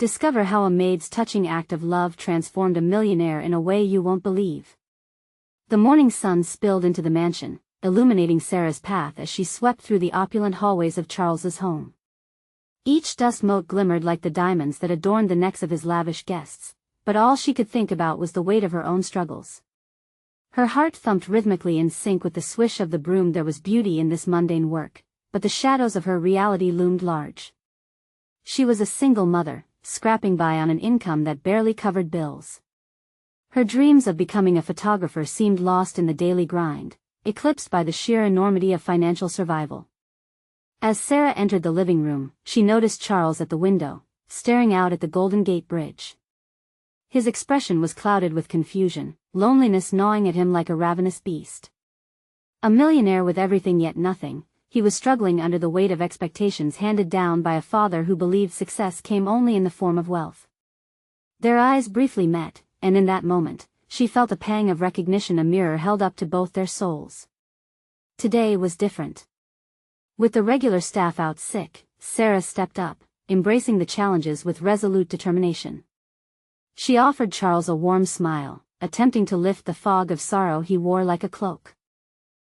Discover how a maid's touching act of love transformed a millionaire in a way you won't believe. The morning sun spilled into the mansion, illuminating Sarah's path as she swept through the opulent hallways of Charles's home. Each dust mote glimmered like the diamonds that adorned the necks of his lavish guests, but all she could think about was the weight of her own struggles. Her heart thumped rhythmically in sync with the swish of the broom. There was beauty in this mundane work, but the shadows of her reality loomed large. She was a single mother, scrapping by on an income that barely covered bills. Her dreams of becoming a photographer seemed lost in the daily grind, eclipsed by the sheer enormity of financial survival. As Sarah entered the living room, she noticed Charles at the window, staring out at the Golden Gate Bridge. His expression was clouded with confusion, loneliness gnawing at him like a ravenous beast. A millionaire with everything yet nothing, he was struggling under the weight of expectations handed down by a father who believed success came only in the form of wealth. Their eyes briefly met, and in that moment, she felt a pang of recognition, a mirror held up to both their souls. Today was different. With the regular staff out sick, Sarah stepped up, embracing the challenges with resolute determination. She offered Charles a warm smile, attempting to lift the fog of sorrow he wore like a cloak.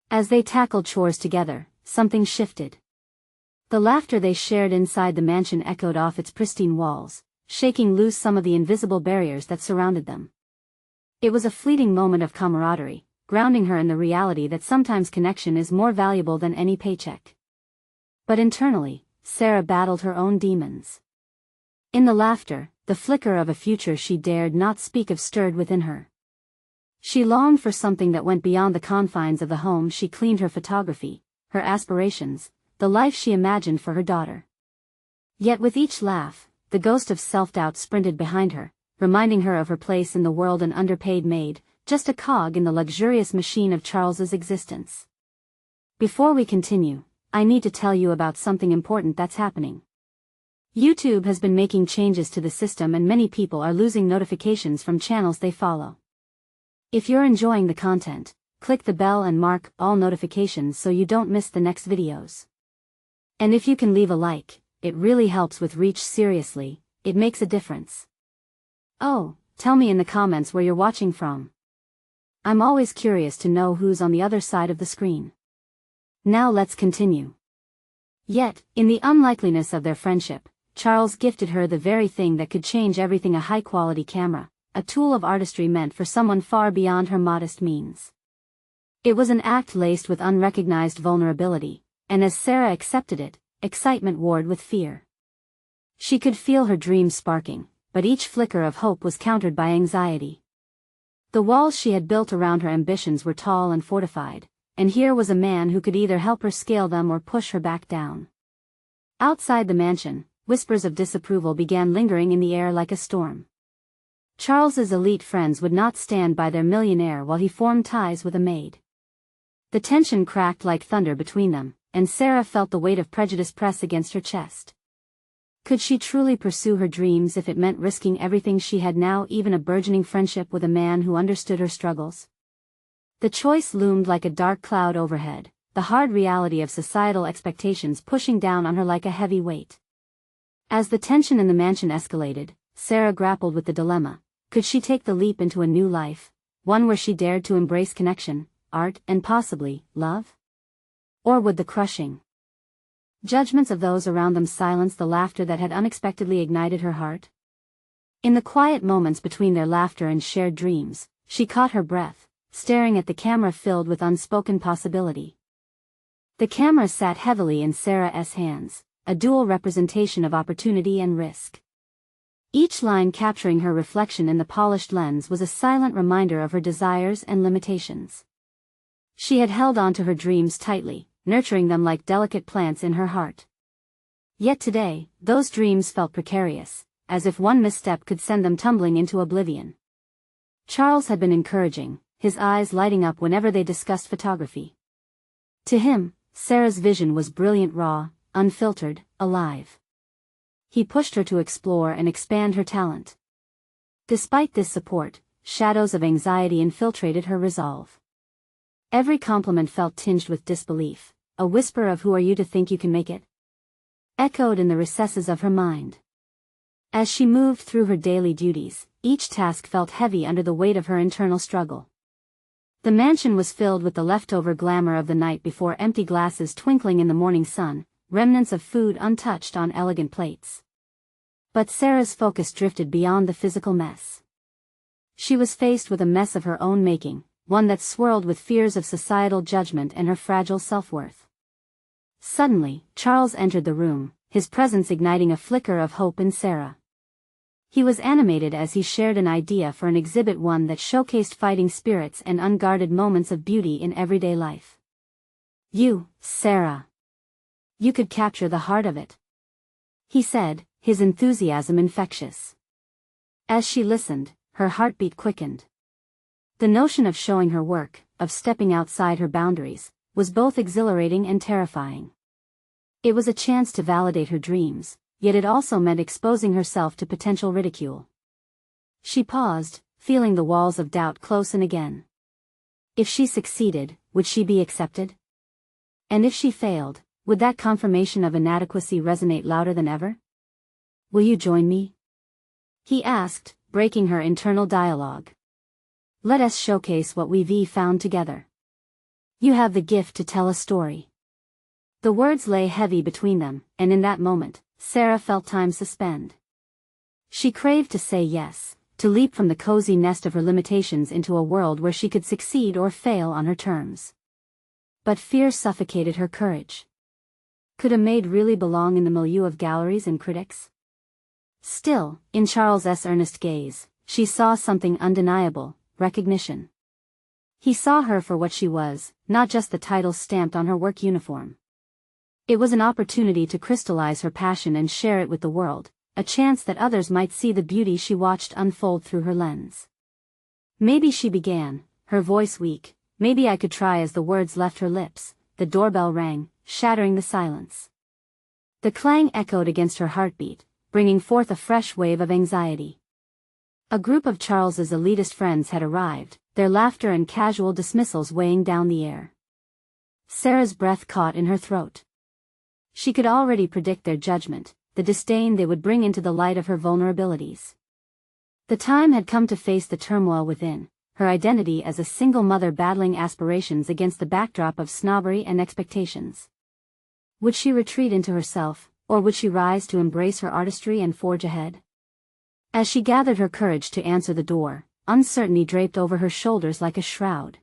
As they tackled chores together, something shifted. The laughter they shared inside the mansion echoed off its pristine walls, shaking loose some of the invisible barriers that surrounded them. It was a fleeting moment of camaraderie, grounding her in the reality that sometimes connection is more valuable than any paycheck. But internally, Sarah battled her own demons. In the laughter, the flicker of a future she dared not speak of stirred within her. She longed for something that went beyond the confines of the home she cleaned, her photography, her aspirations, the life she imagined for her daughter. Yet with each laugh, the ghost of self-doubt sprinted behind her, reminding her of her place in the world, an underpaid maid, just a cog in the luxurious machine of Charles's existence. Before we continue, I need to tell you about something important that's happening. YouTube has been making changes to the system and many people are losing notifications from channels they follow. If you're enjoying the content, click the bell and mark all notifications so you don't miss the next videos. And if you can leave a like, it really helps with reach. Seriously, it makes a difference. Oh, tell me in the comments where you're watching from. I'm always curious to know who's on the other side of the screen. Now let's continue. Yet, in the unlikeliness of their friendship, Charles gifted her the very thing that could change everything: a high-quality camera, a tool of artistry meant for someone far beyond her modest means. It was an act laced with unrecognized vulnerability, and as Sarah accepted it, excitement warred with fear. She could feel her dreams sparking, but each flicker of hope was countered by anxiety. The walls she had built around her ambitions were tall and fortified, and here was a man who could either help her scale them or push her back down. Outside the mansion, whispers of disapproval began lingering in the air like a storm. Charles's elite friends would not stand by their millionaire while he formed ties with a maid. The tension cracked like thunder between them, and Sarah felt the weight of prejudice press against her chest. Could she truly pursue her dreams if it meant risking everything she had now, even a burgeoning friendship with a man who understood her struggles? The choice loomed like a dark cloud overhead, the hard reality of societal expectations pushing down on her like a heavy weight. As the tension in the mansion escalated, Sarah grappled with the dilemma: could she take the leap into a new life, one where she dared to embrace connection, art, and possibly, love? Or would the crushing judgments of those around them silence the laughter that had unexpectedly ignited her heart? In the quiet moments between their laughter and shared dreams, she caught her breath, staring at the camera filled with unspoken possibility. The camera sat heavily in Sarah's hands, a dual representation of opportunity and risk. Each line capturing her reflection in the polished lens was a silent reminder of her desires and limitations. She had held on to her dreams tightly, nurturing them like delicate plants in her heart. Yet today, those dreams felt precarious, as if one misstep could send them tumbling into oblivion. Charles had been encouraging, his eyes lighting up whenever they discussed photography. To him, Sarah's vision was brilliant, raw, unfiltered, alive. He pushed her to explore and expand her talent. Despite this support, shadows of anxiety infiltrated her resolve. Every compliment felt tinged with disbelief, a whisper of "who are you to think you can make it?" echoed in the recesses of her mind. As she moved through her daily duties, each task felt heavy under the weight of her internal struggle. The mansion was filled with the leftover glamour of the night before, empty glasses twinkling in the morning sun, remnants of food untouched on elegant plates. But Sarah's focus drifted beyond the physical mess. She was faced with a mess of her own making, one that swirled with fears of societal judgment and her fragile self-worth. Suddenly, Charles entered the room, his presence igniting a flicker of hope in Sarah. He was animated as he shared an idea for an exhibit, one that showcased fighting spirits and unguarded moments of beauty in everyday life. "You, Sarah. You could capture the heart of it," he said, his enthusiasm infectious. As she listened, her heartbeat quickened. The notion of showing her work, of stepping outside her boundaries, was both exhilarating and terrifying. It was a chance to validate her dreams, yet it also meant exposing herself to potential ridicule. She paused, feeling the walls of doubt close in again. If she succeeded, would she be accepted? And if she failed, would that confirmation of inadequacy resonate louder than ever? "Will you join me?" he asked, breaking her internal dialogue. "Let us showcase what we've found together. You have the gift to tell a story." The words lay heavy between them, and in that moment, Sarah felt time suspend. She craved to say yes, to leap from the cozy nest of her limitations into a world where she could succeed or fail on her terms. But fear suffocated her courage. Could a maid really belong in the milieu of galleries and critics? Still, in Charles's earnest gaze, she saw something undeniable: recognition. He saw her for what she was, not just the title stamped on her work uniform. It was an opportunity to crystallize her passion and share it with the world, a chance that others might see the beauty she watched unfold through her lens. "Maybe," she began, her voice weak, "maybe I could try." As the words left her lips, the doorbell rang, shattering the silence. The clang echoed against her heartbeat, bringing forth a fresh wave of anxiety. A group of Charles's elitist friends had arrived, their laughter and casual dismissals weighing down the air. Sarah's breath caught in her throat. She could already predict their judgment, the disdain they would bring into the light of her vulnerabilities. The time had come to face the turmoil within, her identity as a single mother battling aspirations against the backdrop of snobbery and expectations. Would she retreat into herself, or would she rise to embrace her artistry and forge ahead? As she gathered her courage to answer the door, uncertainty draped over her shoulders like a shroud.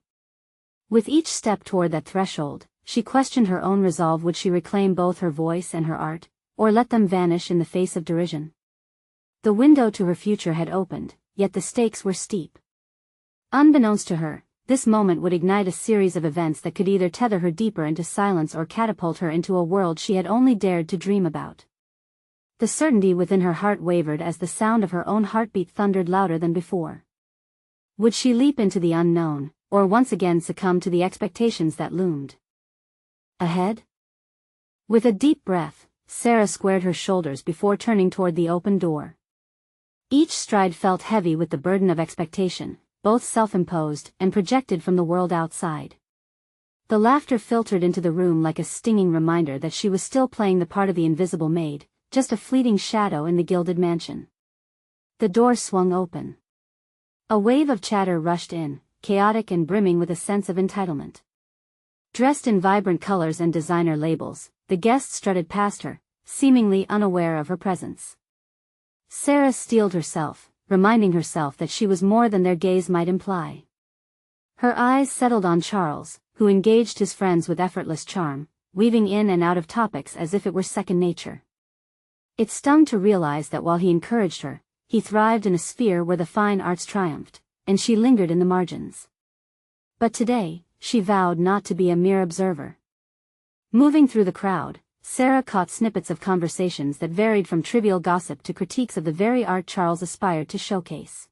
With each step toward that threshold, she questioned her own resolve. Would she reclaim both her voice and her art, or let them vanish in the face of derision? The window to her future had opened, yet the stakes were steep. Unbeknownst to her, this moment would ignite a series of events that could either tether her deeper into silence or catapult her into a world she had only dared to dream about. The certainty within her heart wavered as the sound of her own heartbeat thundered louder than before. Would she leap into the unknown, or once again succumb to the expectations that loomed ahead? With a deep breath, Sarah squared her shoulders before turning toward the open door. Each stride felt heavy with the burden of expectation, both self-imposed and projected from the world outside. The laughter filtered into the room like a stinging reminder that she was still playing the part of the invisible maid, just a fleeting shadow in the gilded mansion. The door swung open. A wave of chatter rushed in, chaotic and brimming with a sense of entitlement. Dressed in vibrant colors and designer labels, the guests strutted past her, seemingly unaware of her presence. Sarah steeled herself, reminding herself that she was more than their gaze might imply. Her eyes settled on Charles, who engaged his friends with effortless charm, weaving in and out of topics as if it were second nature. It stung to realize that while he encouraged her, he thrived in a sphere where the fine arts triumphed, and she lingered in the margins. But today, she vowed not to be a mere observer. Moving through the crowd, Sarah caught snippets of conversations that varied from trivial gossip to critiques of the very art Charles aspired to showcase.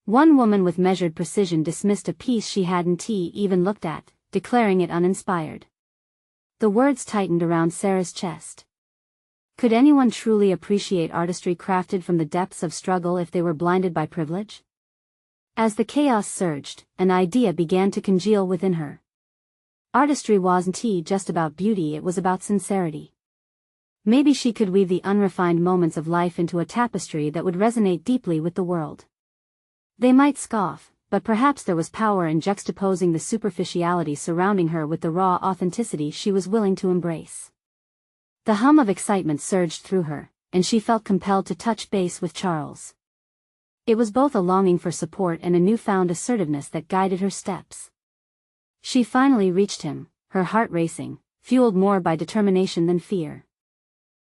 One woman with measured precision dismissed a piece she hadn't even looked at, declaring it uninspired. The words tightened around Sarah's chest. Could anyone truly appreciate artistry crafted from the depths of struggle if they were blinded by privilege? As the chaos surged, an idea began to congeal within her. Artistry wasn't just about beauty, it was about sincerity. Maybe she could weave the unrefined moments of life into a tapestry that would resonate deeply with the world. They might scoff, but perhaps there was power in juxtaposing the superficiality surrounding her with the raw authenticity she was willing to embrace. The hum of excitement surged through her, and she felt compelled to touch base with Charles. It was both a longing for support and a newfound assertiveness that guided her steps. She finally reached him, her heart racing, fueled more by determination than fear.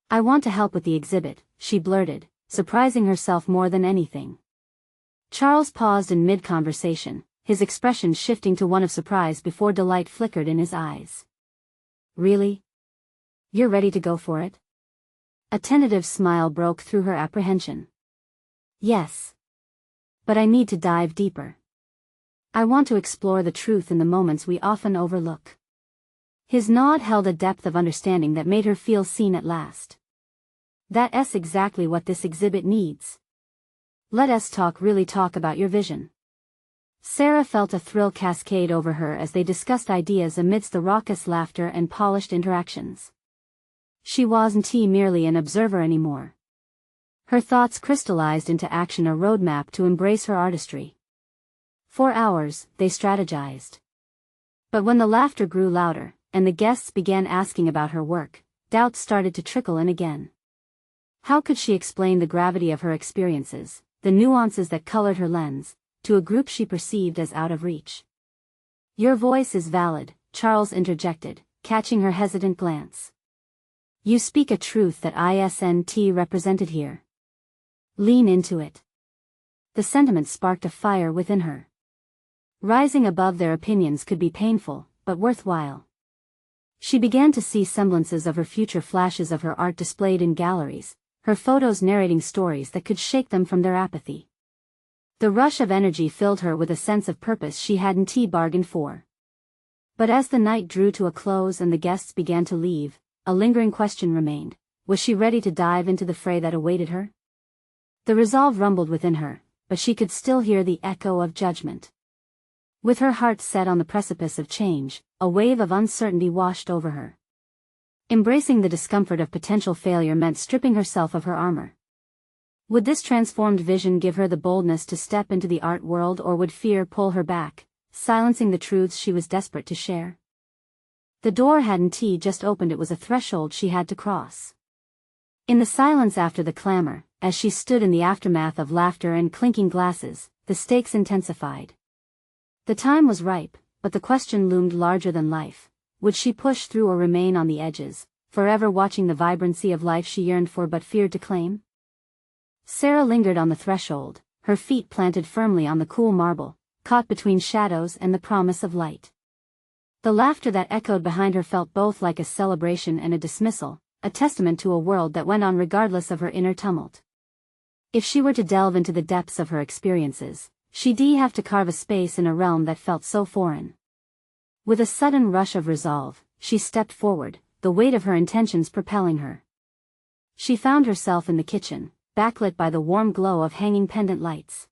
"I want to help with the exhibit," she blurted, surprising herself more than anything. Charles paused in mid-conversation, his expression shifting to one of surprise before delight flickered in his eyes. "Really? You're ready to go for it?" A tentative smile broke through her apprehension. "Yes. But I need to dive deeper. I want to explore the truth in the moments we often overlook." His nod held a depth of understanding that made her feel seen at last. "That's exactly what this exhibit needs. Let us really talk about your vision." Sarah felt a thrill cascade over her as they discussed ideas amidst the raucous laughter and polished interactions. She wasn't merely an observer anymore. Her thoughts crystallized into action, a roadmap to embrace her artistry. For hours, they strategized. But when the laughter grew louder, and the guests began asking about her work, doubts started to trickle in again. How could she explain the gravity of her experiences, the nuances that colored her lens, to a group she perceived as out of reach? "Your voice is valid," Charles interjected, catching her hesitant glance. "You speak a truth that isn't represented here. Lean into it." The sentiment sparked a fire within her. Rising above their opinions could be painful, but worthwhile. She began to see semblances of her future, flashes of her art displayed in galleries, her photos narrating stories that could shake them from their apathy. The rush of energy filled her with a sense of purpose she hadn't bargained for. But as the night drew to a close and the guests began to leave, a lingering question remained: was she ready to dive into the fray that awaited her? The resolve rumbled within her, but she could still hear the echo of judgment. With her heart set on the precipice of change, a wave of uncertainty washed over her. Embracing the discomfort of potential failure meant stripping herself of her armor. Would this transformed vision give her the boldness to step into the art world, or would fear pull her back, silencing the truths she was desperate to share? The door hadn't just opened, it was a threshold she had to cross. In the silence after the clamor, as she stood in the aftermath of laughter and clinking glasses, the stakes intensified. The time was ripe, but the question loomed larger than life. Would she push through or remain on the edges, forever watching the vibrancy of life she yearned for but feared to claim? Sarah lingered on the threshold, her feet planted firmly on the cool marble, caught between shadows and the promise of light. The laughter that echoed behind her felt both like a celebration and a dismissal, a testament to a world that went on regardless of her inner tumult. If she were to delve into the depths of her experiences, she'd have to carve a space in a realm that felt so foreign. With a sudden rush of resolve, she stepped forward, the weight of her intentions propelling her. She found herself in the kitchen, backlit by the warm glow of hanging pendant lights.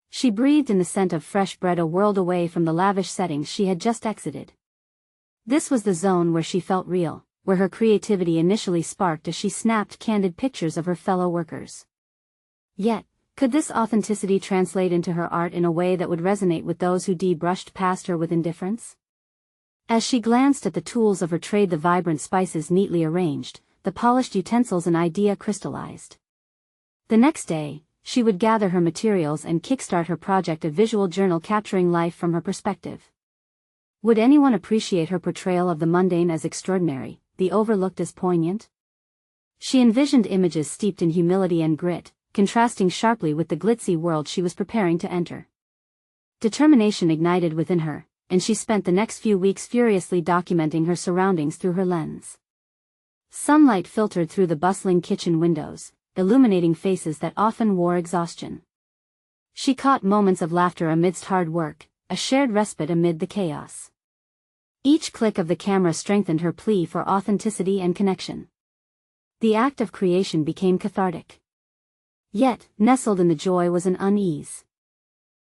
She breathed in the scent of fresh bread, a world away from the lavish settings she had just exited. This was the zone where she felt real, where her creativity initially sparked as she snapped candid pictures of her fellow workers. Yet, could this authenticity translate into her art in a way that would resonate with those who brushed past her with indifference? As she glanced at the tools of her trade, the vibrant spices neatly arranged, the polished utensils, an idea crystallized. The next day, she would gather her materials and kickstart her project, a visual journal capturing life from her perspective. Would anyone appreciate her portrayal of the mundane as extraordinary, the overlooked as poignant? She envisioned images steeped in humility and grit, contrasting sharply with the glitzy world she was preparing to enter. Determination ignited within her, and she spent the next few weeks furiously documenting her surroundings through her lens. Sunlight filtered through the bustling kitchen windows, illuminating faces that often wore exhaustion. She caught moments of laughter amidst hard work, a shared respite amid the chaos. Each click of the camera strengthened her plea for authenticity and connection. The act of creation became cathartic. Yet, nestled in the joy was an unease.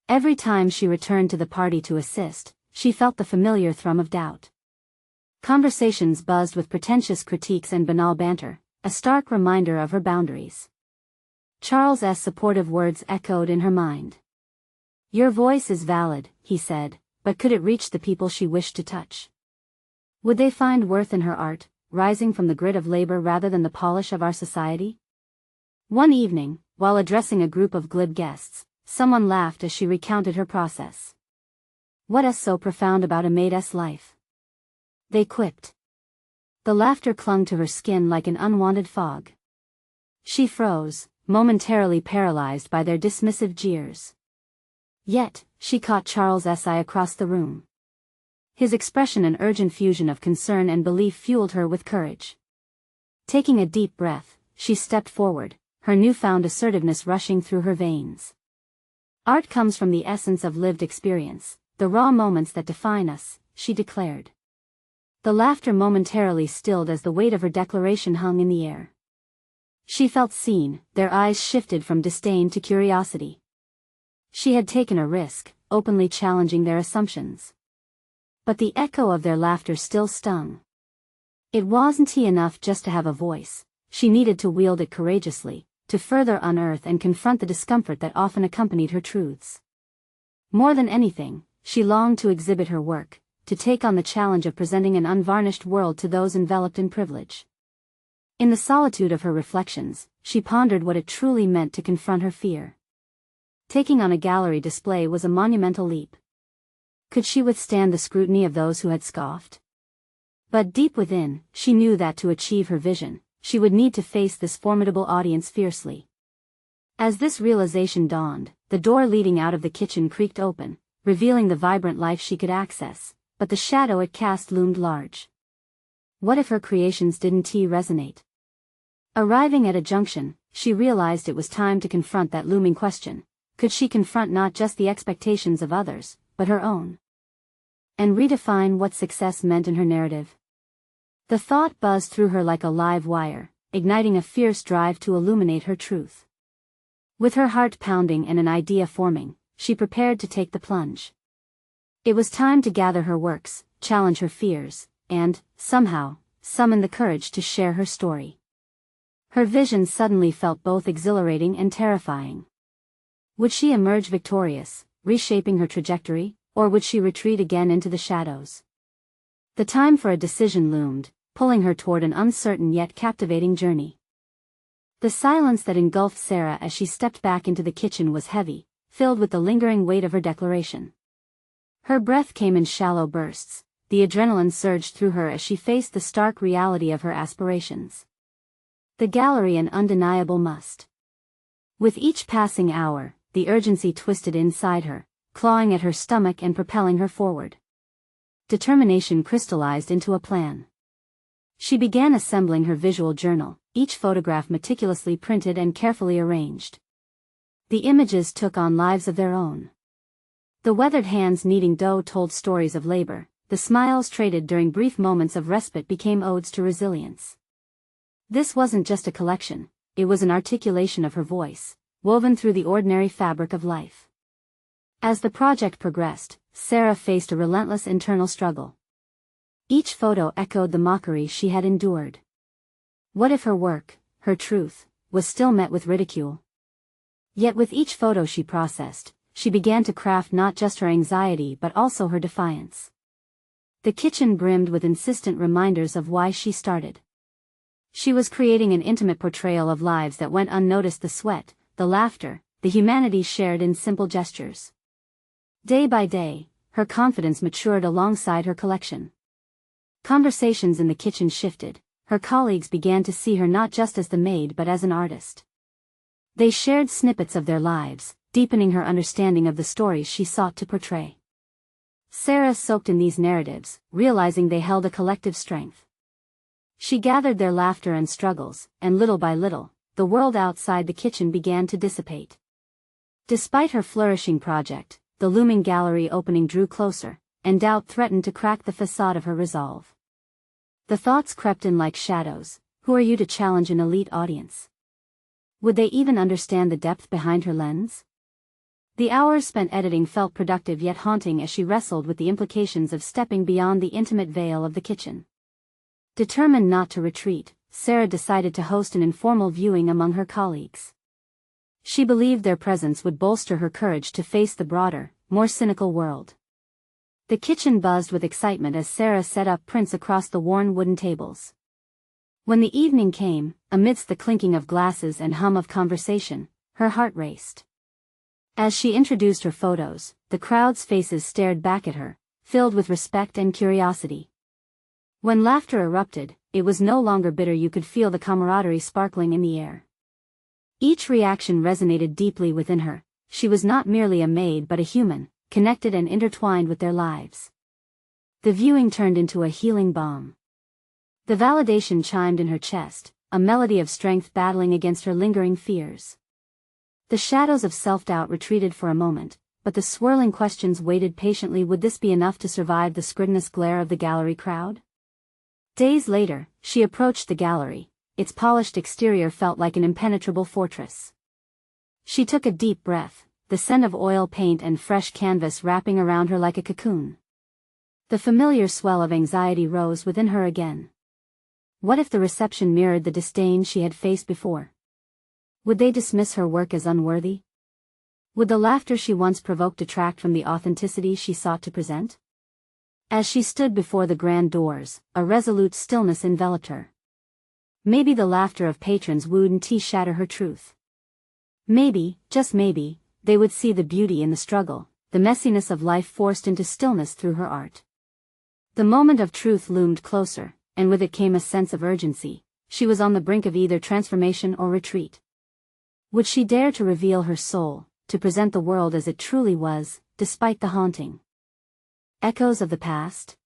Every time she returned to the party to assist, she felt the familiar thrum of doubt. Conversations buzzed with pretentious critiques and banal banter, a stark reminder of her boundaries. Charles's supportive words echoed in her mind. "Your voice is valid," he said, but could it reach the people she wished to touch? Would they find worth in her art, rising from the grit of labor rather than the polish of our society? One evening, while addressing a group of glib guests, someone laughed as she recounted her process. "What is so profound about a Maid'S life?" they quipped. The laughter clung to her skin like an unwanted fog. She froze, momentarily paralyzed by their dismissive jeers. Yet, she caught Charles's eye across the room. His expression an urgent fusion of concern and belief fueled her with courage. Taking a deep breath, she stepped forward, her newfound assertiveness rushing through her veins. "Art comes from the essence of lived experience, the raw moments that define us," she declared. The laughter momentarily stilled as the weight of her declaration hung in the air. She felt seen, their eyes shifted from disdain to curiosity. She had taken a risk, openly challenging their assumptions. But the echo of their laughter still stung. It wasn't enough just to have a voice, she needed to wield it courageously, to further unearth and confront the discomfort that often accompanied her truths. More than anything, she longed to exhibit her work, to take on the challenge of presenting an unvarnished world to those enveloped in privilege. In the solitude of her reflections, she pondered what it truly meant to confront her fear. Taking on a gallery display was a monumental leap. Could she withstand the scrutiny of those who had scoffed? But deep within, she knew that to achieve her vision, she would need to face this formidable audience fiercely. As this realization dawned, the door leading out of the kitchen creaked open, revealing the vibrant life she could access, but the shadow it cast loomed large. What if her creations didn't resonate? Arriving at a junction, she realized it was time to confront that looming question. Could she confront not just the expectations of others, but her own? And redefine what success meant in her narrative? The thought buzzed through her like a live wire, igniting a fierce drive to illuminate her truth. With her heart pounding and an idea forming, she prepared to take the plunge. It was time to gather her works, challenge her fears, and, somehow, summon the courage to share her story. Her vision suddenly felt both exhilarating and terrifying. Would she emerge victorious, reshaping her trajectory, or would she retreat again into the shadows? The time for a decision loomed, pulling her toward an uncertain yet captivating journey. The silence that engulfed Sarah as she stepped back into the kitchen was heavy, filled with the lingering weight of her declaration. Her breath came in shallow bursts, the adrenaline surged through her as she faced the stark reality of her aspirations. The gallery an undeniable must. With each passing hour, the urgency twisted inside her, clawing at her stomach and propelling her forward. Determination crystallized into a plan. She began assembling her visual journal, each photograph meticulously printed and carefully arranged. The images took on lives of their own. The weathered hands kneading dough told stories of labor, the smiles traded during brief moments of respite became odes to resilience. This wasn't just a collection, it was an articulation of her voice, woven through the ordinary fabric of life. As the project progressed, Sarah faced a relentless internal struggle. Each photo echoed the mockery she had endured. What if her work, her truth, was still met with ridicule? Yet with each photo she processed, she began to craft not just her anxiety but also her defiance. The kitchen brimmed with insistent reminders of why she started. She was creating an intimate portrayal of lives that went unnoticed, the sweat, the laughter, the humanity shared in simple gestures. Day by day, her confidence matured alongside her collection. Conversations in the kitchen shifted, her colleagues began to see her not just as the maid but as an artist. They shared snippets of their lives, deepening her understanding of the stories she sought to portray. Sarah soaked in these narratives, realizing they held a collective strength. She gathered their laughter and struggles, and little by little, the world outside the kitchen began to dissipate. Despite her flourishing project, the looming gallery opening drew closer, and doubt threatened to crack the facade of her resolve. The thoughts crept in like shadows. Who are you to challenge an elite audience? Would they even understand the depth behind her lens? The hours spent editing felt productive yet haunting as she wrestled with the implications of stepping beyond the intimate veil of the kitchen. Determined not to retreat, Sarah decided to host an informal viewing among her colleagues. She believed their presence would bolster her courage to face the broader, more cynical world. The kitchen buzzed with excitement as Sarah set up prints across the worn wooden tables. When the evening came, amidst the clinking of glasses and hum of conversation, her heart raced. As she introduced her photos, the crowd's faces stared back at her, filled with respect and curiosity. When laughter erupted, it was no longer bitter. You could feel the camaraderie sparkling in the air. Each reaction resonated deeply within her. She was not merely a maid but a human, connected and intertwined with their lives. The viewing turned into a healing balm. The validation chimed in her chest, a melody of strength battling against her lingering fears. The shadows of self-doubt retreated for a moment, but the swirling questions waited patiently. Would this be enough to survive the scrutinous glare of the gallery crowd? Days later, she approached the gallery. Its polished exterior felt like an impenetrable fortress. She took a deep breath, the scent of oil paint and fresh canvas wrapping around her like a cocoon. The familiar swell of anxiety rose within her again. What if the reception mirrored the disdain she had faced before? Would they dismiss her work as unworthy? Would the laughter she once provoked detract from the authenticity she sought to present? As she stood before the grand doors, a resolute stillness enveloped her. Maybe the laughter of patrons wouldn't shatter her truth. Maybe, just maybe, they would see the beauty in the struggle, the messiness of life forced into stillness through her art. The moment of truth loomed closer, and with it came a sense of urgency. She was on the brink of either transformation or retreat. Would she dare to reveal her soul, to present the world as it truly was, despite the haunting echoes of the past?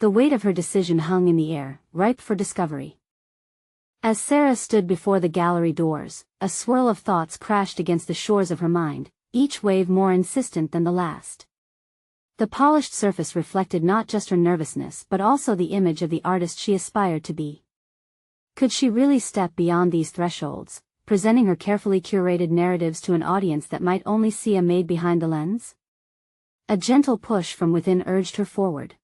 The weight of her decision hung in the air, ripe for discovery. As Sarah stood before the gallery doors, a swirl of thoughts crashed against the shores of her mind, each wave more insistent than the last. The polished surface reflected not just her nervousness but also the image of the artist she aspired to be. Could she really step beyond these thresholds, presenting her carefully curated narratives to an audience that might only see a maid behind the lens? A gentle push from within urged her forward.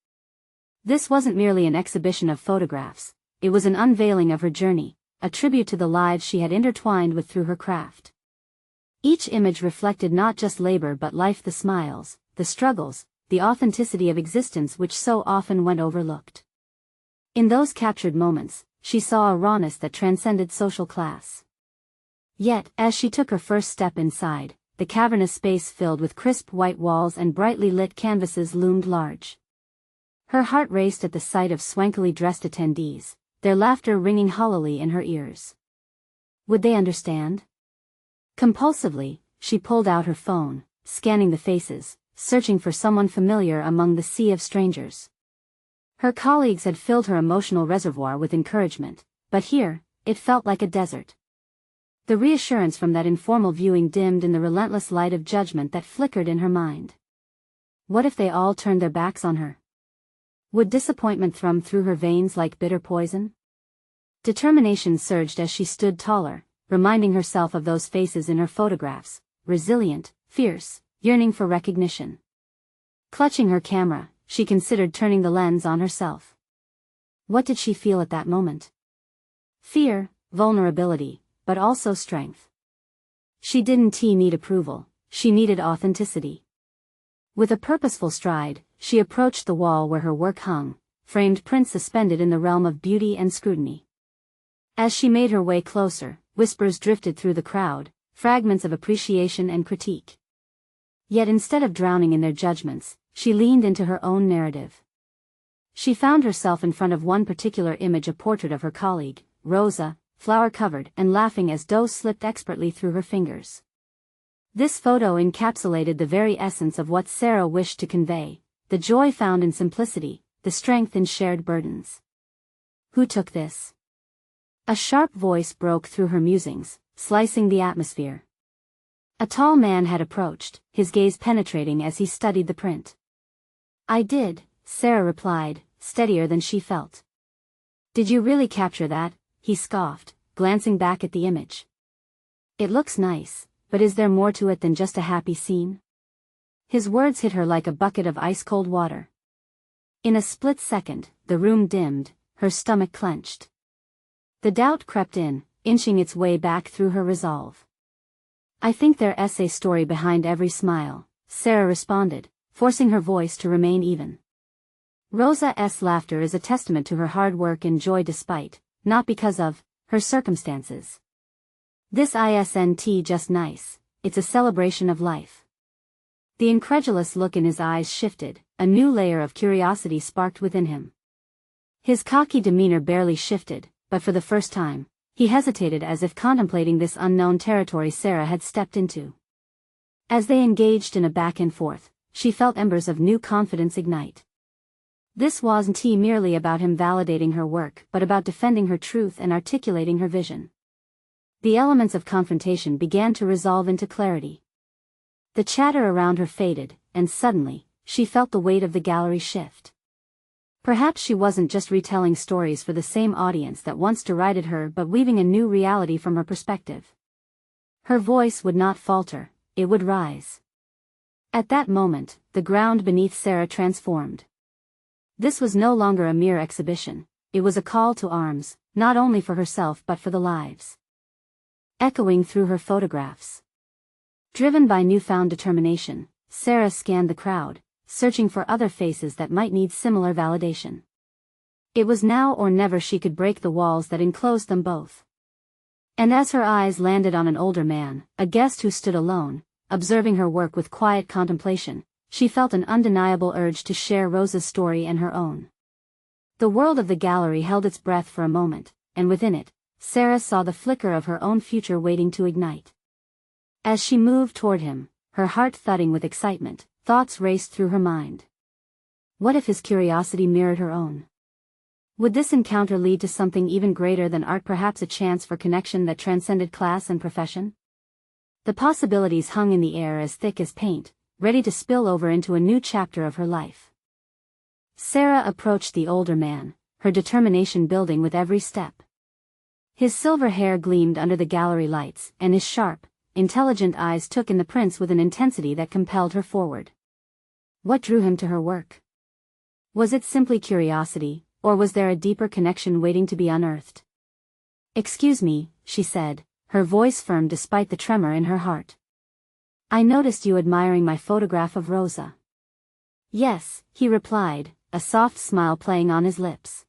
This wasn't merely an exhibition of photographs, it was an unveiling of her journey, a tribute to the lives she had intertwined with through her craft. Each image reflected not just labor but life, the smiles, the struggles, the authenticity of existence which so often went overlooked. In those captured moments, she saw a rawness that transcended social class. Yet, as she took her first step inside, the cavernous space filled with crisp white walls and brightly lit canvases loomed large. Her heart raced at the sight of swankily dressed attendees, their laughter ringing hollowly in her ears. Would they understand? Compulsively, she pulled out her phone, scanning the faces, searching for someone familiar among the sea of strangers. Her colleagues had filled her emotional reservoir with encouragement, but here, it felt like a desert. The reassurance from that informal viewing dimmed in the relentless light of judgment that flickered in her mind. What if they all turned their backs on her? Would disappointment thrum through her veins like bitter poison? Determination surged as she stood taller, reminding herself of those faces in her photographs, resilient, fierce, yearning for recognition. Clutching her camera, she considered turning the lens on herself. What did she feel at that moment? Fear, vulnerability, but also strength. She didn't need approval, she needed authenticity. With a purposeful stride, she approached the wall where her work hung, framed prints suspended in the realm of beauty and scrutiny. As she made her way closer, whispers drifted through the crowd, fragments of appreciation and critique. Yet instead of drowning in their judgments, she leaned into her own narrative. She found herself in front of one particular image, a portrait of her colleague, Rosa, flower-covered and laughing as dough slipped expertly through her fingers. This photo encapsulated the very essence of what Sarah wished to convey, the joy found in simplicity, the strength in shared burdens. Who took this? A sharp voice broke through her musings, slicing the atmosphere. A tall man had approached, his gaze penetrating as he studied the print. I did, Sarah replied, steadier than she felt. Did you really capture that? He scoffed, glancing back at the image. It looks nice, but is there more to it than just a happy scene? His words hit her like a bucket of ice-cold water. In a split second, the room dimmed, her stomach clenched. The doubt crept in, inching its way back through her resolve. I think there's a story behind every smile, Sarah responded, forcing her voice to remain even. Rosa's laughter is a testament to her hard work and joy despite, not because of, her circumstances. This isn't just nice, it's a celebration of life. The incredulous look in his eyes shifted, a new layer of curiosity sparked within him. His cocky demeanor barely shifted, but for the first time, he hesitated as if contemplating this unknown territory Sarah had stepped into. As they engaged in a back and forth, she felt embers of new confidence ignite. This wasn't merely about him validating her work but about defending her truth and articulating her vision. The elements of confrontation began to resolve into clarity. The chatter around her faded, and suddenly, she felt the weight of the gallery shift. Perhaps she wasn't just retelling stories for the same audience that once derided her but weaving a new reality from her perspective. Her voice would not falter, it would rise. At that moment, the ground beneath Sarah transformed. This was no longer a mere exhibition, it was a call to arms, not only for herself but for the lives. Echoing through her photographs. Driven by newfound determination, Sarah scanned the crowd, searching for other faces that might need similar validation. It was now or never she could break the walls that enclosed them both. And as her eyes landed on an older man, a guest who stood alone, observing her work with quiet contemplation, she felt an undeniable urge to share Rosa's story and her own. The world of the gallery held its breath for a moment, and within it, Sarah saw the flicker of her own future waiting to ignite. As she moved toward him, her heart thudding with excitement, thoughts raced through her mind. What if his curiosity mirrored her own? Would this encounter lead to something even greater than art, perhaps a chance for connection that transcended class and profession? The possibilities hung in the air as thick as paint, ready to spill over into a new chapter of her life. Sarah approached the older man, her determination building with every step. His silver hair gleamed under the gallery lights, and his sharp, intelligent eyes took in the prints with an intensity that compelled her forward. What drew him to her work? Was it simply curiosity, or was there a deeper connection waiting to be unearthed? "Excuse me," she said, her voice firm despite the tremor in her heart. "I noticed you admiring my photograph of Rosa." "Yes," he replied, a soft smile playing on his lips.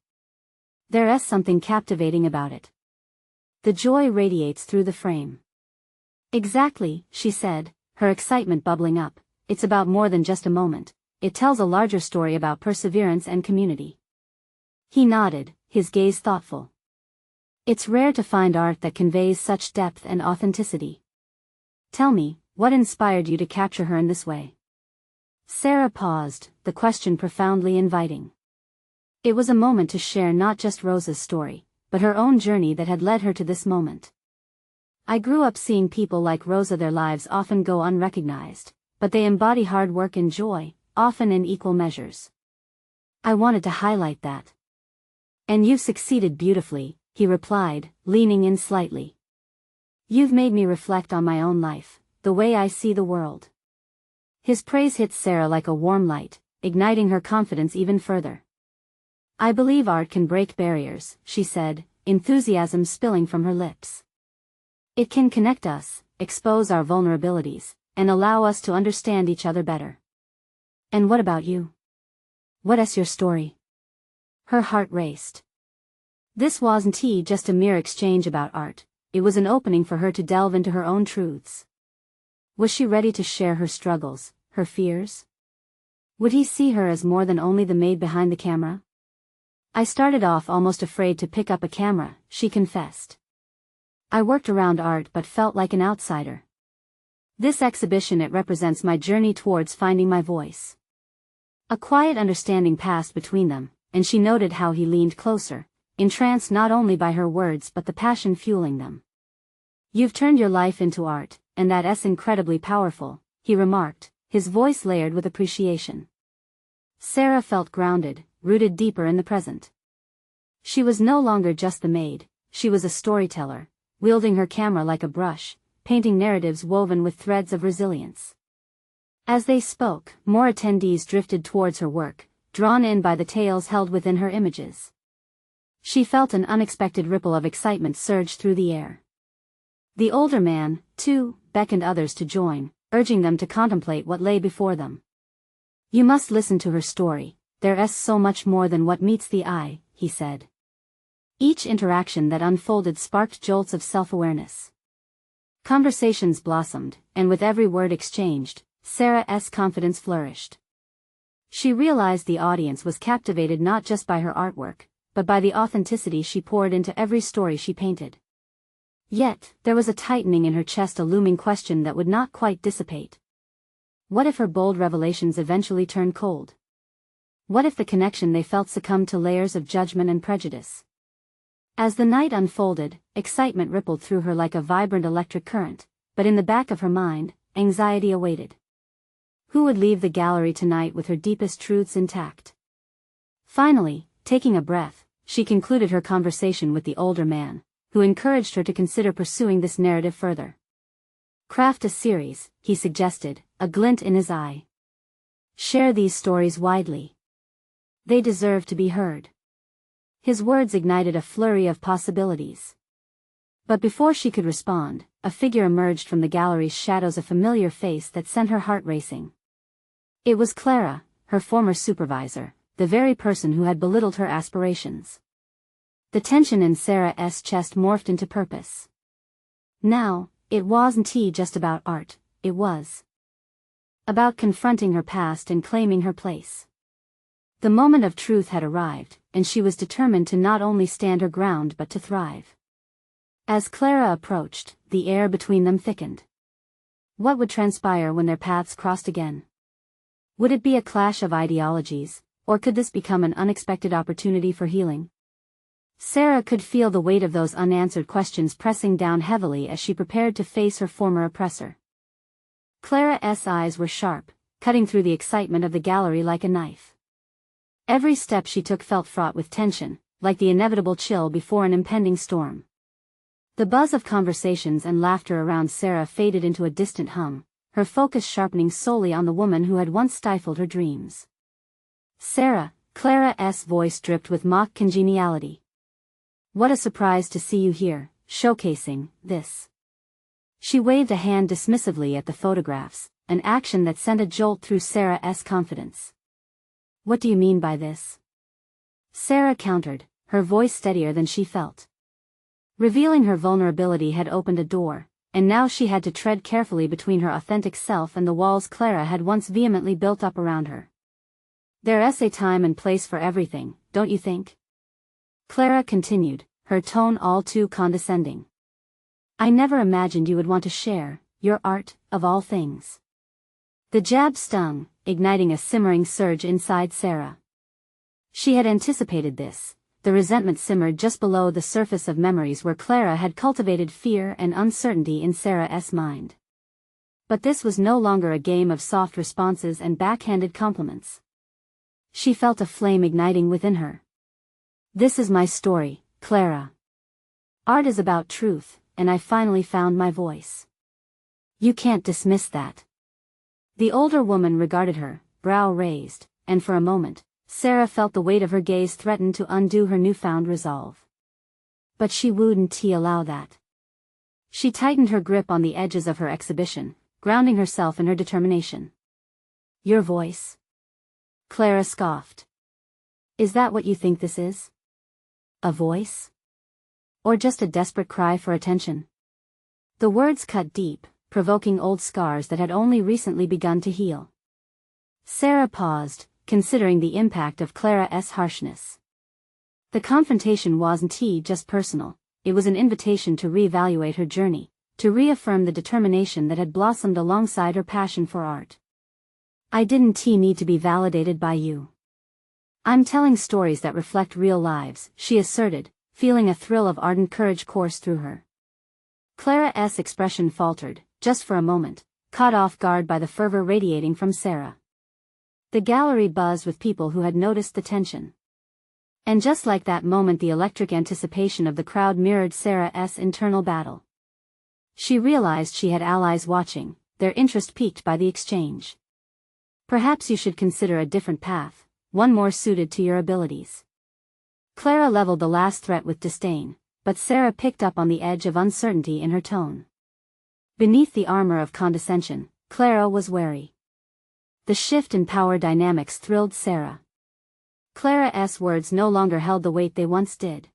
"There's something captivating about it. The joy radiates through the frame." "Exactly," she said, her excitement bubbling up. "It's about more than just a moment. It tells a larger story about perseverance and community." He nodded, his gaze thoughtful. "It's rare to find art that conveys such depth and authenticity. Tell me, what inspired you to capture her in this way?" Sarah paused, the question profoundly inviting. It was a moment to share not just Rosa's story, but her own journey that had led her to this moment. "I grew up seeing people like Rosa. Their lives often go unrecognized, but they embody hard work and joy, often in equal measures. I wanted to highlight that." "And you've succeeded beautifully," he replied, leaning in slightly. "You've made me reflect on my own life, the way I see the world." His praise hit Sarah like a warm light, igniting her confidence even further. "I believe art can break barriers," she said, enthusiasm spilling from her lips. "It can connect us, expose our vulnerabilities, and allow us to understand each other better." "And what about you? What's your story?" Her heart raced. This wasn't just a mere exchange about art, it was an opening for her to delve into her own truths. Was she ready to share her struggles, her fears? Would he see her as more than only the maid behind the camera? "I started off almost afraid to pick up a camera," she confessed. "I worked around art but felt like an outsider. This exhibition, it represents my journey towards finding my voice." A quiet understanding passed between them, and she noted how he leaned closer, entranced not only by her words but the passion fueling them. "You've turned your life into art, and that's incredibly powerful," he remarked, his voice layered with appreciation. Sarah felt grounded, rooted deeper in the present. She was no longer just the maid, she was a storyteller, wielding her camera like a brush, painting narratives woven with threads of resilience. As they spoke, more attendees drifted towards her work, drawn in by the tales held within her images. She felt an unexpected ripple of excitement surge through the air. The older man, too, beckoned others to join, urging them to contemplate what lay before them. "You must listen to her story, there's so much more than what meets the eye," he said. Each interaction that unfolded sparked jolts of self-awareness. Conversations blossomed, and with every word exchanged, Sarah's confidence flourished. She realized the audience was captivated not just by her artwork, but by the authenticity she poured into every story she painted. Yet, there was a tightening in her chest, a looming question that would not quite dissipate. What if her bold revelations eventually turned cold? What if the connection they felt succumbed to layers of judgment and prejudice? As the night unfolded, excitement rippled through her like a vibrant electric current, but in the back of her mind, anxiety awaited. Who would leave the gallery tonight with her deepest truths intact? Finally, taking a breath, she concluded her conversation with the older man, who encouraged her to consider pursuing this narrative further. "Craft a series," he suggested, a glint in his eye. "Share these stories widely. They deserve to be heard." His words ignited a flurry of possibilities. But before she could respond, a figure emerged from the gallery's shadows, a familiar face that sent her heart racing. It was Clara, her former supervisor, the very person who had belittled her aspirations. The tension in Sarah's chest morphed into purpose. Now, it wasn't just about art, it was about confronting her past and claiming her place. The moment of truth had arrived, and she was determined to not only stand her ground but to thrive. As Clara approached, the air between them thickened. What would transpire when their paths crossed again? Would it be a clash of ideologies, or could this become an unexpected opportunity for healing? Sarah could feel the weight of those unanswered questions pressing down heavily as she prepared to face her former oppressor. Clara's eyes were sharp, cutting through the excitement of the gallery like a knife. Every step she took felt fraught with tension, like the inevitable chill before an impending storm. The buzz of conversations and laughter around Sarah faded into a distant hum, her focus sharpening solely on the woman who had once stifled her dreams. "Sarah," Clara's voice dripped with mock congeniality. "What a surprise to see you here, showcasing this." She waved a hand dismissively at the photographs, an action that sent a jolt through Sarah's confidence. "What do you mean by this?" Sarah countered, her voice steadier than she felt. Revealing her vulnerability had opened a door, and now she had to tread carefully between her authentic self and the walls Clara had once vehemently built up around her. "There's a time and place for everything, don't you think?" Clara continued, her tone all too condescending. "I never imagined you would want to share your art, of all things." The jab stung, igniting a simmering surge inside Sarah. She had anticipated this. The resentment simmered just below the surface of memories where Clara had cultivated fear and uncertainty in Sarah's mind. But this was no longer a game of soft responses and backhanded compliments. She felt a flame igniting within her. "This is my story, Clara. Art is about truth, and I finally found my voice. You can't dismiss that." The older woman regarded her, brow raised, and for a moment, Sarah felt the weight of her gaze threaten to undo her newfound resolve. But she wouldn't allow that. She tightened her grip on the edges of her exhibition, grounding herself in her determination. "Your voice?" Clara scoffed. "Is that what you think this is? A voice? Or just a desperate cry for attention?" The words cut deep, provoking old scars that had only recently begun to heal. Sarah paused, considering the impact of Clara's harshness. The confrontation wasn't just personal, it was an invitation to reevaluate her journey, to reaffirm the determination that had blossomed alongside her passion for art. "I didn't need to be validated by you. I'm telling stories that reflect real lives," she asserted, feeling a thrill of ardent courage course through her. Clara's expression faltered, just for a moment, caught off guard by the fervor radiating from Sarah. The gallery buzzed with people who had noticed the tension. And just like that moment, the electric anticipation of the crowd mirrored Sarah's internal battle. She realized she had allies watching, their interest piqued by the exchange. "Perhaps you should consider a different path, one more suited to your abilities." Clara leveled the last threat with disdain, but Sarah picked up on the edge of uncertainty in her tone. Beneath the armor of condescension, Clara was wary. The shift in power dynamics thrilled Sarah. Clara's words no longer held the weight they once did.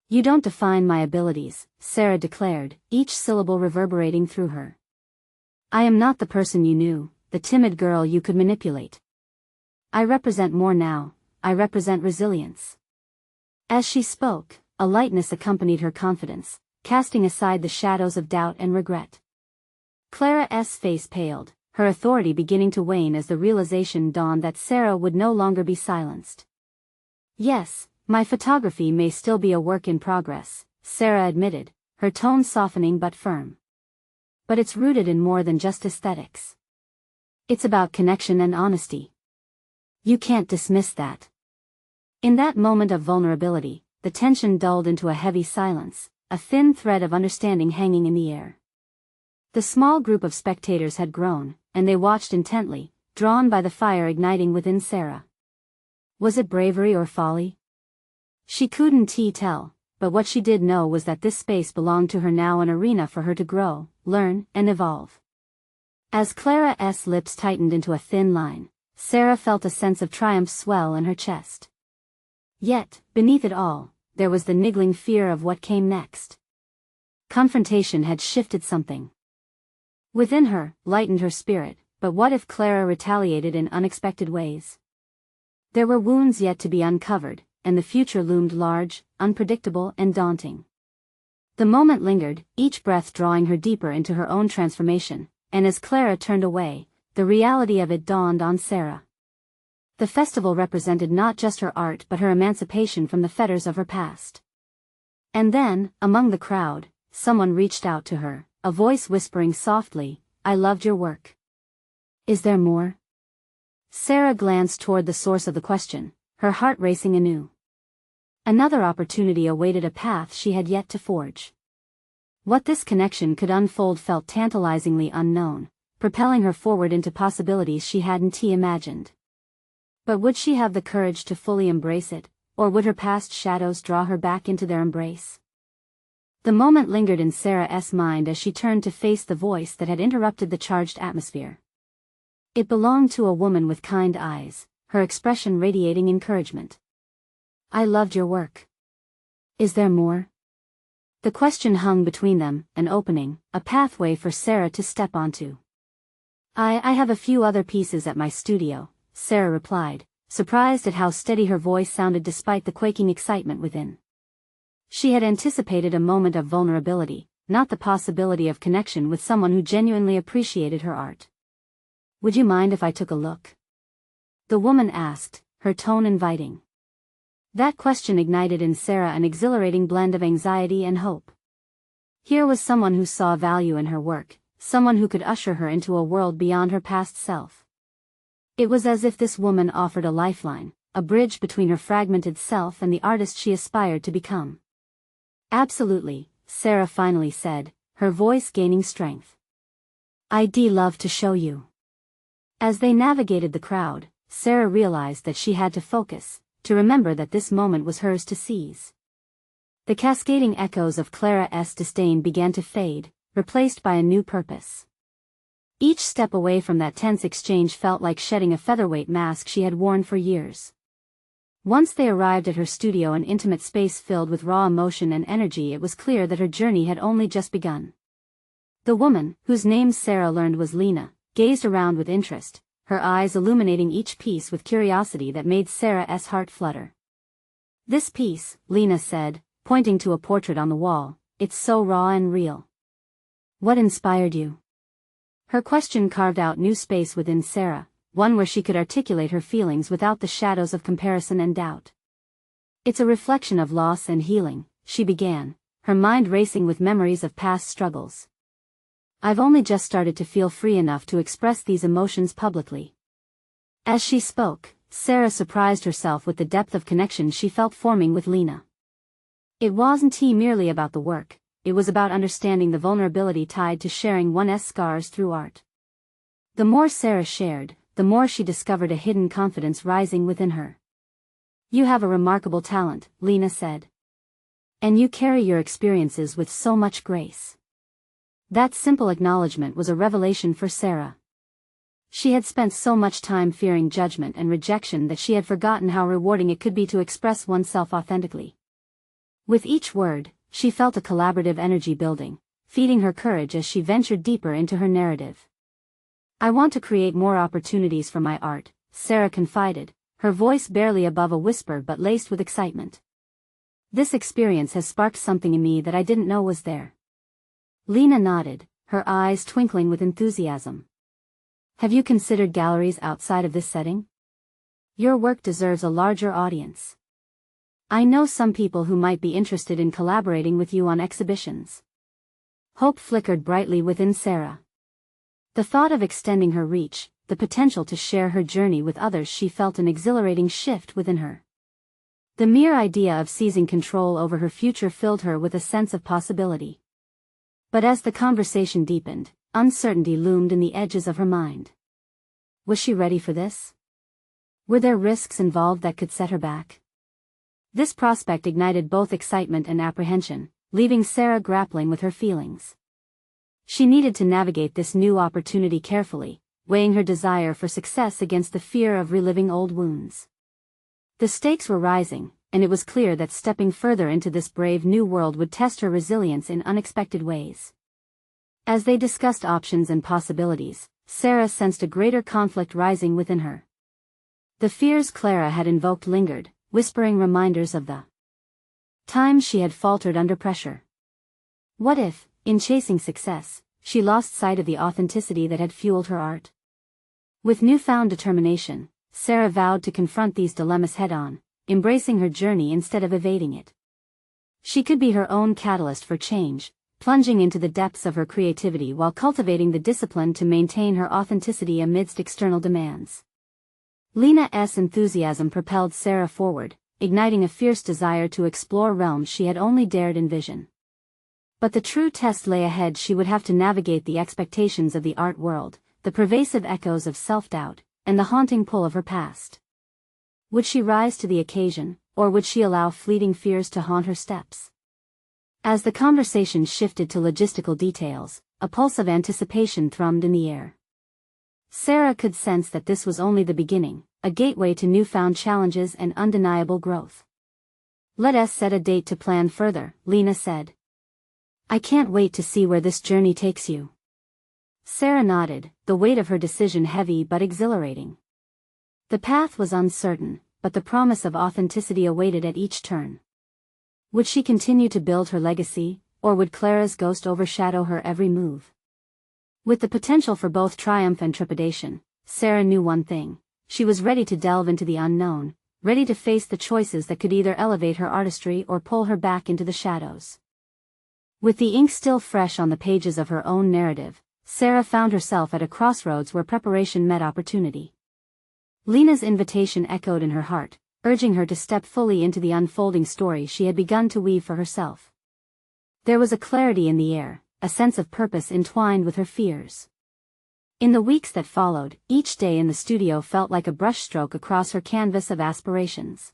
"You don't define my abilities," Sarah declared, each syllable reverberating through her. "I am not the person you knew, the timid girl you could manipulate. I represent more now, I represent resilience." As she spoke, a lightness accompanied her confidence, casting aside the shadows of doubt and regret. Clara's face paled, her authority beginning to wane as the realization dawned that Sarah would no longer be silenced. "Yes, my photography may still be a work in progress," Sarah admitted, her tone softening but firm. "But it's rooted in more than just aesthetics. It's about connection and honesty. You can't dismiss that." In that moment of vulnerability, the tension dulled into a heavy silence, a thin thread of understanding hanging in the air. The small group of spectators had grown, and they watched intently, drawn by the fire igniting within Sarah. Was it bravery or folly? She couldn't tell, but what she did know was that this space belonged to her now, an arena for her to grow, learn, and evolve. As Clara's lips tightened into a thin line, Sarah felt a sense of triumph swell in her chest. Yet, beneath it all, there was the niggling fear of what came next. Confrontation had shifted something within her, lightened her spirit, but what if Clara retaliated in unexpected ways? There were wounds yet to be uncovered, and the future loomed large, unpredictable, and daunting. The moment lingered, each breath drawing her deeper into her own transformation, and as Clara turned away, the reality of it dawned on Sarah. The festival represented not just her art but her emancipation from the fetters of her past. And then, among the crowd, someone reached out to her, a voice whispering softly, "I loved your work. Is there more?" Sarah glanced toward the source of the question, her heart racing anew. Another opportunity awaited, a path she had yet to forge. What this connection could unfold felt tantalizingly unknown, propelling her forward into possibilities she hadn't imagined. But would she have the courage to fully embrace it, or would her past shadows draw her back into their embrace? The moment lingered in Sarah's mind as she turned to face the voice that had interrupted the charged atmosphere. It belonged to a woman with kind eyes, her expression radiating encouragement. "I loved your work. Is there more?" The question hung between them, an opening, a pathway for Sarah to step onto. I have a few other pieces at my studio," Sarah replied, surprised at how steady her voice sounded despite the quaking excitement within. She had anticipated a moment of vulnerability, not the possibility of connection with someone who genuinely appreciated her art. "Would you mind if I took a look?" the woman asked, her tone inviting. That question ignited in Sarah an exhilarating blend of anxiety and hope. Here was someone who saw value in her work, someone who could usher her into a world beyond her past self. It was as if this woman offered a lifeline, a bridge between her fragmented self and the artist she aspired to become. "Absolutely," Sarah finally said, her voice gaining strength. "I'd love to show you." As they navigated the crowd, Sarah realized that she had to focus, to remember that this moment was hers to seize. The cascading echoes of Clara's disdain began to fade, replaced by a new purpose. Each step away from that tense exchange felt like shedding a featherweight mask she had worn for years. Once they arrived at her studio, an intimate space filled with raw emotion and energy, it was clear that her journey had only just begun. The woman, whose name Sarah learned was Lena, gazed around with interest, her eyes illuminating each piece with curiosity that made Sarah's heart flutter. "This piece," Lena said, pointing to a portrait on the wall, "it's so raw and real. What inspired you?" Her question carved out new space within Sarah, one where she could articulate her feelings without the shadows of comparison and doubt. "It's a reflection of loss and healing," she began, her mind racing with memories of past struggles. "I've only just started to feel free enough to express these emotions publicly." As she spoke, Sarah surprised herself with the depth of connection she felt forming with Lena. It wasn't merely about the work, it was about understanding the vulnerability tied to sharing one's scars through art. The more Sarah shared, the more she discovered a hidden confidence rising within her. You have a remarkable talent, Lena said. And you carry your experiences with so much grace. That simple acknowledgement was a revelation for Sarah. She had spent so much time fearing judgment and rejection that she had forgotten how rewarding it could be to express oneself authentically. With each word, she felt a collaborative energy building, feeding her courage as she ventured deeper into her narrative. I want to create more opportunities for my art, Sarah confided, her voice barely above a whisper but laced with excitement. This experience has sparked something in me that I didn't know was there. Lena nodded, her eyes twinkling with enthusiasm. Have you considered galleries outside of this setting? Your work deserves a larger audience. I know some people who might be interested in collaborating with you on exhibitions. Hope flickered brightly within Sarah. The thought of extending her reach, the potential to share her journey with others, she felt an exhilarating shift within her. The mere idea of seizing control over her future filled her with a sense of possibility. But as the conversation deepened, uncertainty loomed in the edges of her mind. Was she ready for this? Were there risks involved that could set her back? This prospect ignited both excitement and apprehension, leaving Sarah grappling with her feelings. She needed to navigate this new opportunity carefully, weighing her desire for success against the fear of reliving old wounds. The stakes were rising, and it was clear that stepping further into this brave new world would test her resilience in unexpected ways. As they discussed options and possibilities, Sarah sensed a greater conflict rising within her. The fears Clara had invoked lingered, whispering reminders of the times she had faltered under pressure. What if, in chasing success, she lost sight of the authenticity that had fueled her art? With newfound determination, Sarah vowed to confront these dilemmas head-on, embracing her journey instead of evading it. She could be her own catalyst for change, plunging into the depths of her creativity while cultivating the discipline to maintain her authenticity amidst external demands. Lena's enthusiasm propelled Sarah forward, igniting a fierce desire to explore realms she had only dared envision. But the true test lay ahead. She would have to navigate the expectations of the art world, the pervasive echoes of self-doubt, and the haunting pull of her past. Would she rise to the occasion, or would she allow fleeting fears to haunt her steps? As the conversation shifted to logistical details, a pulse of anticipation thrummed in the air. Sarah could sense that this was only the beginning, a gateway to newfound challenges and undeniable growth. Let us set a date to plan further, Lena said. I can't wait to see where this journey takes you. Sarah nodded, the weight of her decision heavy but exhilarating. The path was uncertain, but the promise of authenticity awaited at each turn. Would she continue to build her legacy, or would Clara's ghost overshadow her every move? With the potential for both triumph and trepidation, Sarah knew one thing: she was ready to delve into the unknown, ready to face the choices that could either elevate her artistry or pull her back into the shadows. With the ink still fresh on the pages of her own narrative, Sarah found herself at a crossroads where preparation met opportunity. Lena's invitation echoed in her heart, urging her to step fully into the unfolding story she had begun to weave for herself. There was a clarity in the air, a sense of purpose entwined with her fears. In the weeks that followed, each day in the studio felt like a brushstroke across her canvas of aspirations.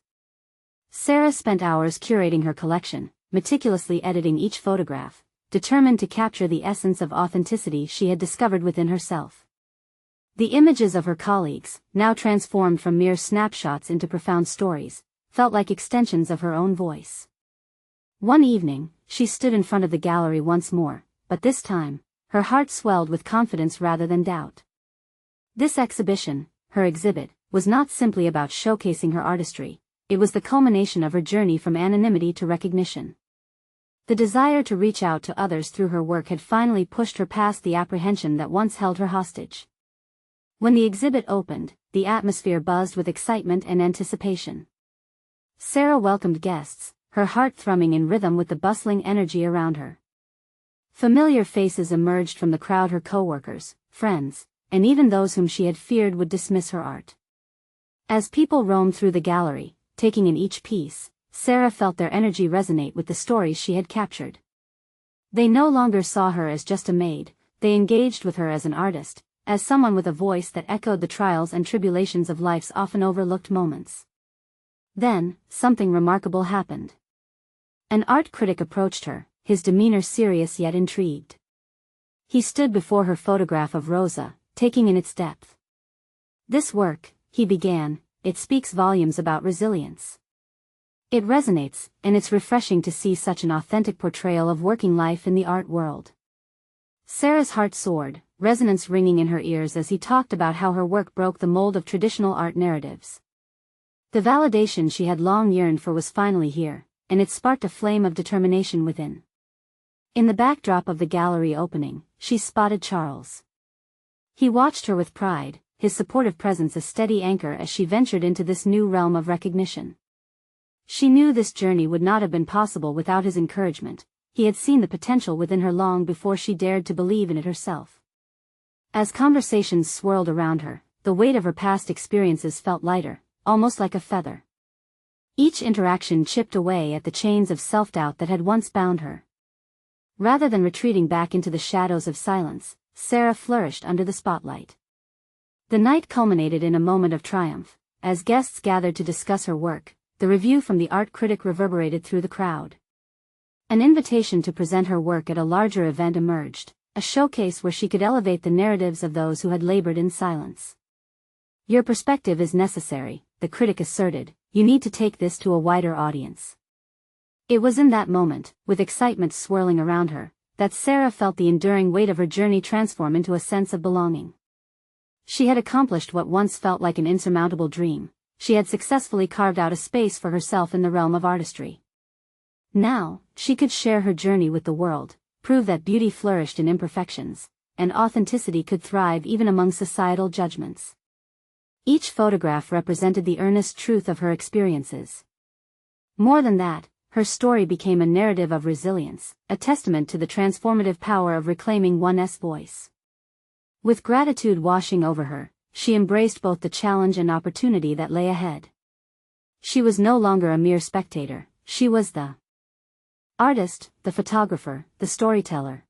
Sarah spent hours curating her collection, meticulously editing each photograph, determined to capture the essence of authenticity she had discovered within herself. The images of her colleagues, now transformed from mere snapshots into profound stories, felt like extensions of her own voice. One evening, she stood in front of the gallery once more, but this time, her heart swelled with confidence rather than doubt. This exhibition, her exhibit, was not simply about showcasing her artistry, it was the culmination of her journey from anonymity to recognition. The desire to reach out to others through her work had finally pushed her past the apprehension that once held her hostage. When the exhibit opened, the atmosphere buzzed with excitement and anticipation. Sarah welcomed guests, her heart thrumming in rhythm with the bustling energy around her. Familiar faces emerged from the crowd, her co-workers, friends, and even those whom she had feared would dismiss her art. As people roamed through the gallery, taking in each piece, Sarah felt their energy resonate with the stories she had captured. They no longer saw her as just a maid, they engaged with her as an artist, as someone with a voice that echoed the trials and tribulations of life's often overlooked moments. Then, something remarkable happened. An art critic approached her, his demeanor serious yet intrigued. He stood before her photograph of Rosa, taking in its depth. "This work," he began, "it speaks volumes about resilience. It resonates, and it's refreshing to see such an authentic portrayal of working life in the art world." Sarah's heart soared, resonance ringing in her ears as he talked about how her work broke the mold of traditional art narratives. The validation she had long yearned for was finally here, and it sparked a flame of determination within. In the backdrop of the gallery opening, she spotted Charles. He watched her with pride, his supportive presence a steady anchor as she ventured into this new realm of recognition. She knew this journey would not have been possible without his encouragement. He had seen the potential within her long before she dared to believe in it herself. As conversations swirled around her, the weight of her past experiences felt lighter, almost like a feather. Each interaction chipped away at the chains of self-doubt that had once bound her. Rather than retreating back into the shadows of silence, Sarah flourished under the spotlight. The night culminated in a moment of triumph. As guests gathered to discuss her work, the review from the art critic reverberated through the crowd. An invitation to present her work at a larger event emerged, a showcase where she could elevate the narratives of those who had labored in silence. "Your perspective is necessary," the critic asserted. "You need to take this to a wider audience." It was in that moment, with excitement swirling around her, that Sarah felt the enduring weight of her journey transform into a sense of belonging. She had accomplished what once felt like an insurmountable dream. She had successfully carved out a space for herself in the realm of artistry. Now, she could share her journey with the world, prove that beauty flourished in imperfections, and authenticity could thrive even among societal judgments. Each photograph represented the earnest truth of her experiences. More than that, her story became a narrative of resilience, a testament to the transformative power of reclaiming one's voice. With gratitude washing over her, she embraced both the challenge and opportunity that lay ahead. She was no longer a mere spectator, she was the artist, the photographer, the storyteller.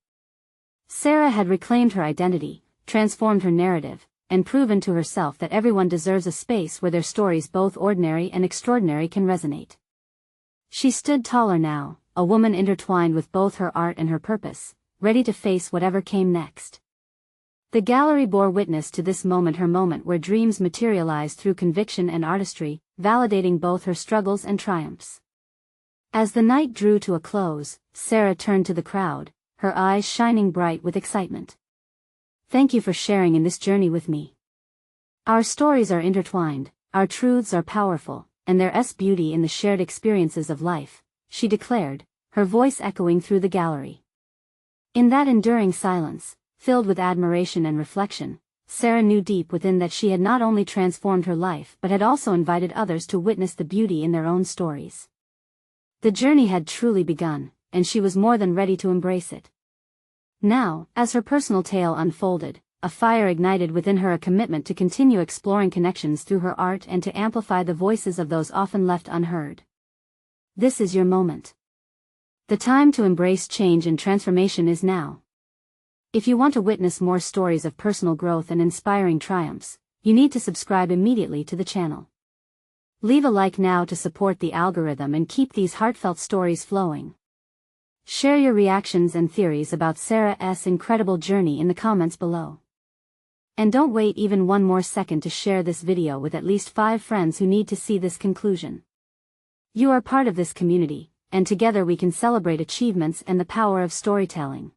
Sarah had reclaimed her identity, transformed her narrative, and proven to herself that everyone deserves a space where their stories, both ordinary and extraordinary, can resonate. She stood taller now, a woman intertwined with both her art and her purpose, ready to face whatever came next. The gallery bore witness to this moment, her moment where dreams materialized through conviction and artistry, validating both her struggles and triumphs. As the night drew to a close, Sarah turned to the crowd, her eyes shining bright with excitement. "Thank you for sharing in this journey with me. Our stories are intertwined, our truths are powerful, and there's beauty in the shared experiences of life," she declared, her voice echoing through the gallery. In that enduring silence, filled with admiration and reflection, Sarah knew deep within that she had not only transformed her life but had also invited others to witness the beauty in their own stories. The journey had truly begun, and she was more than ready to embrace it. Now, as her personal tale unfolded, a fire ignited within her, a commitment to continue exploring connections through her art and to amplify the voices of those often left unheard. This is your moment. The time to embrace change and transformation is now. If you want to witness more stories of personal growth and inspiring triumphs, you need to subscribe immediately to the channel. Leave a like now to support the algorithm and keep these heartfelt stories flowing. Share your reactions and theories about Sarah's incredible journey in the comments below. And don't wait even one more second to share this video with at least 5 friends who need to see this conclusion. You are part of this community, and together we can celebrate achievements and the power of storytelling.